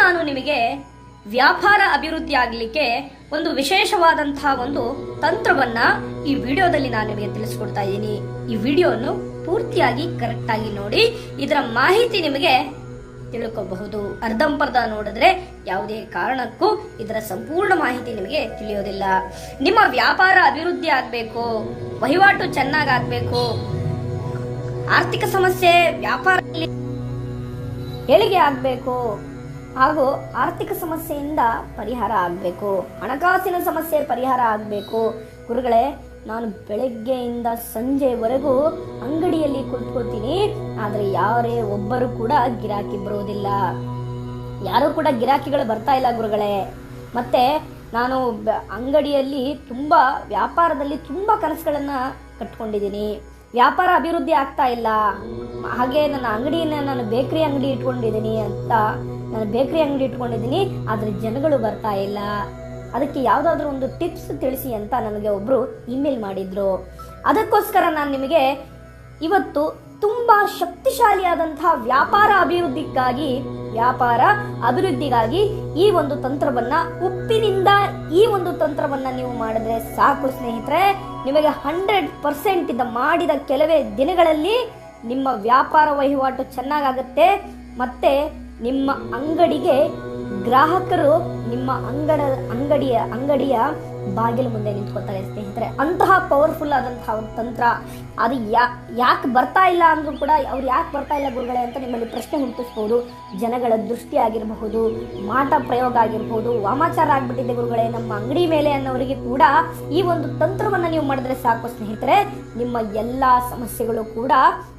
ನಾನು ನಿಮಗೆ ವ್ಯಾಪಾರ ಅಭಿವೃದ್ಧಿ ಆಗಲಿಕ್ಕೆ ಒಂದು ವಿಶೇಷವಾದಂತಹ ಒಂದು ತಂತ್ರವನ್ನ ಈ ವಿಡಿಯೋದಲ್ಲಿ ನಾನು ನಿಮಗೆ ತಿಳಿಸ್ಕೊಡ್ತಾ ಇದ್ದೀನಿ. ಈ ವಿಡಿಯೋವನ್ನು ಪೂರ್ತಿಯಾಗಿ ಕರೆಕ್ಟ್ ಆಗಿ ನೋಡಿ, ಇದರ ಮಾಹಿತಿ ನಿಮಗೆ ತಿಳ್ಕೋಬಹುದು. ಅರ್ಧಂಪರ್ಧ ನೋಡಿದ್ರೆ ಯಾವುದೇ ಕಾರಣಕ್ಕೂ ಇದರ ಸಂಪೂರ್ಣ ಮಾಹಿತಿ ನಿಮಗೆ ತಿಳಿಯೋದಿಲ್ಲ. ನಿಮ್ಮ ವ್ಯಾಪಾರ ಅಭಿವೃದ್ಧಿ ಆಗಬೇಕು, ವಹಿವಾಟು ಚೆನ್ನಾಗಾಗಬೇಕು, ಆರ್ಥಿಕ ಸಮಸ್ಯೆ ವ್ಯಾಪಾರದಲ್ಲಿ ಏಳಿಗೆ ಆಗಬೇಕು, ಹಾಗೂ ಆರ್ಥಿಕ ಸಮಸ್ಯೆಯಿಂದ ಪರಿಹಾರ ಆಗಬೇಕು, ಹಣಕಾಸಿನ ಸಮಸ್ಯೆ ಪರಿಹಾರ ಆಗಬೇಕು. ಗುರುಗಳೇ, ನಾನು ಬೆಳಗ್ಗೆಯಿಂದ ಸಂಜೆವರೆಗೂ ಅಂಗಡಿಯಲ್ಲಿ ಕುಳಿತುಕೊಳ್ತೀನಿ, ಆದರೆ ಯಾರೇ ಒಬ್ಬರು ಕೂಡ ಗಿರಾಕಿ ಬರೋದಿಲ್ಲ, ಯಾರು ಕೂಡ ಗಿರಾಕಿಗಳು ಬರ್ತಾ ಇಲ್ಲ ಗುರುಗಳೇ. ಮತ್ತೆ ನಾನು ಅಂಗಡಿಯಲ್ಲಿ ವ್ಯಾಪಾರದಲ್ಲಿ ತುಂಬಾ ಕನಸುಗಳನ್ನ ಕಟ್ಕೊಂಡಿದ್ದೀನಿ, ವ್ಯಾಪಾರ ಅಭಿವೃದ್ಧಿ ಆಗ್ತಾ ಇಲ್ಲ. ಹಾಗೆ ನನ್ನ ಅಂಗಡಿಯನ್ನ ನಾನು ಬೇಕರಿ ಅಂಗಡಿ ಇಟ್ಕೊಂಡಿದ್ದೀನಿ, ಆದ್ರೆ ಜನಗಳು ಬರ್ತಾ ಇಲ್ಲ. ಅದಕ್ಕೆ ಯಾವ್ದಾದ್ರು ಒಂದು ಟಿಪ್ಸ್ ತಿಳಿಸಿ ಅಂತ ನನಗೆ ಒಬ್ರು ಇಮೇಲ್ ಮಾಡಿದ್ರು. ಅದಕ್ಕೋಸ್ಕರ ನಾನು ನಿಮಗೆ ಇವತ್ತು ತುಂಬಾ ಶಕ್ತಿಶಾಲಿಯಾದಂತಹ ವ್ಯಾಪಾರ ಅಭಿವೃದ್ಧಿಗಾಗಿ ಈ ಒಂದು ತಂತ್ರವನ್ನ, ಉಪ್ಪಿನಿಂದ ಈ ಒಂದು ತಂತ್ರವನ್ನ ನೀವು ಮಾಡಿದ್ರೆ ಸಾಕು ಸ್ನೇಹಿತರೆ, ನಿಮಗೆ 100% ಇದ ಮಾಡಿದ ಕೆಲವೇ ದಿನಗಳಲ್ಲಿ ನಿಮ್ಮ ವ್ಯಾಪಾರ ವಹಿವಾಟು ಚೆನ್ನಾಗಾಗುತ್ತೆ. ಮತ್ತೆ ನಿಮ್ಮ ಅಂಗಡಿಗೆ ಗ್ರಾಹಕರು ನಿಮ್ಮ ಅಂಗಡಿಯ ಬಾಗಿಲು ಮುಂದೆ ನಿಂತ್ಕೊತಾರೆ ಸ್ನೇಹಿತರೆ. ಅಂತಹ ಪವರ್ಫುಲ್ ಆದಂತಹ ಒಂದು ತಂತ್ರ. ಅದು ಯಾಕೆ ಬರ್ತಾ ಇಲ್ಲ ಅಂದ್ರೂ ಕೂಡ, ಅವ್ರು ಯಾಕೆ ಬರ್ತಾ ಇಲ್ಲ ಗುರುಗಳೇ ಅಂತ ನಿಮ್ಮಲ್ಲಿ ಪ್ರಶ್ನೆ ಹುಟ್ಟಿಸ್ಬೋದು. ಜನಗಳ ದೃಷ್ಟಿ ಆಗಿರಬಹುದು, ಮಾಟ ಪ್ರಯೋಗ ಆಗಿರಬಹುದು, ವಾಮಾಚಾರ ಆಗ್ಬಿಟ್ಟಿದೆ ಗುರುಗಳೇ ನಮ್ಮ ಅಂಗಡಿ ಮೇಲೆ ಅನ್ನೋರಿಗೆ ಕೂಡ ಈ ಒಂದು ತಂತ್ರವನ್ನ ನೀವು ಮಾಡಿದ್ರೆ ಸಾಕು ಸ್ನೇಹಿತರೆ, ನಿಮ್ಮ ಎಲ್ಲಾ ಸಮಸ್ಯೆಗಳು ಕೂಡ,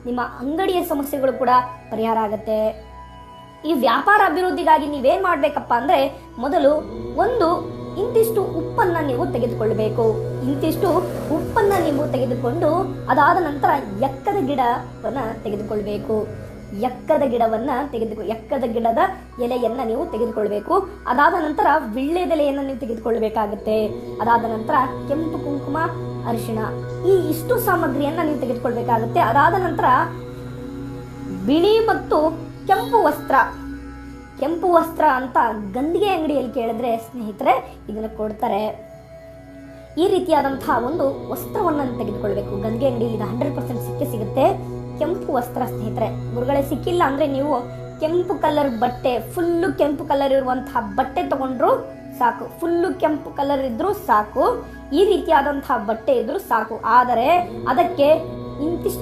ನಿಮ್ಮ ಅಂಗಡಿಯ ಸಮಸ್ಯೆಗಳು ಕೂಡ ಪರಿಹಾರ ಆಗತ್ತೆ. ಈ ವ್ಯಾಪಾರ ಅಭಿವೃದ್ಧಿಗಾಗಿ ನೀವೇನ್ ಮಾಡ್ಬೇಕಪ್ಪ ಅಂದ್ರೆ, ಮೊದಲು ಇಂತಿಷ್ಟು ಉಪ್ಪನ್ನ ನೀವು ತೆಗೆದುಕೊಳ್ಳಬೇಕು. ತೆಗೆದುಕೊಂಡು ಅದಾದ ನಂತರ ಎಕ್ಕದ ಗಿಡವನ್ನ ತೆಗೆದುಕೊಳ್ಬೇಕು. ಎಕ್ಕದ ಗಿಡದ ಎಲೆಯನ್ನ ನೀವು ತೆಗೆದುಕೊಳ್ಬೇಕು. ಅದಾದ ನಂತರ ವಿಳ್ಳೆದೆಲೆಯನ್ನ ನೀವು ತೆಗೆದುಕೊಳ್ಬೇಕಾಗತ್ತೆ. ಅದಾದ ನಂತರ ಕೆಂಪು ಕುಂಕುಮ, ಅರಿಶಿಣ, ಈ ಇಷ್ಟು ಸಾಮಗ್ರಿಯನ್ನ ನೀವು ತೆಗೆದುಕೊಳ್ಬೇಕಾಗತ್ತೆ. ಅದಾದ ನಂತರ ಬಿಳಿ ಮತ್ತು ಕೆಂಪು ವಸ್ತ್ರ ಅಂತ ಗಂದಿಗೆ ಅಂಗಡಿಯಲ್ಲಿ ಕೇಳಿದ್ರೆ ಸ್ನೇಹಿತರೆ ಇದನ್ನ ಕೊಡ್ತಾರೆ. ಈ ರೀತಿಯಾದಂತಹ ಒಂದು ವಸ್ತ್ರವನ್ನ ತೆಗೆದುಕೊಳ್ಬೇಕು. ಗಂದಿಗೆ ಅಂಗಡಿಯಲ್ಲಿ 100% ಸಿಗುತ್ತೆ. ಕೆಂಪು ವಸ್ತ್ರ ಸ್ನೇಹಿತರೆ, ಗುರುಗಳೇ ಸಿಕ್ಕಿಲ್ಲ ಅಂದ್ರೆ ನೀವು ಕೆಂಪು ಕಲರ್ ಬಟ್ಟೆ, ಫುಲ್ಲು ಕೆಂಪು ಕಲರ್ ಇರುವಂತಹ ಬಟ್ಟೆ ತಗೊಂಡ್ರು ಸಾಕು, ಫುಲ್ಲು ಕೆಂಪು ಕಲರ್ ಇದ್ರು ಸಾಕು, ಈ ರೀತಿಯಾದಂತಹ ಬಟ್ಟೆ ಇದ್ರು ಸಾಕು. ಆದರೆ ಅದಕ್ಕೆ ಇಂತಿಷ್ಟು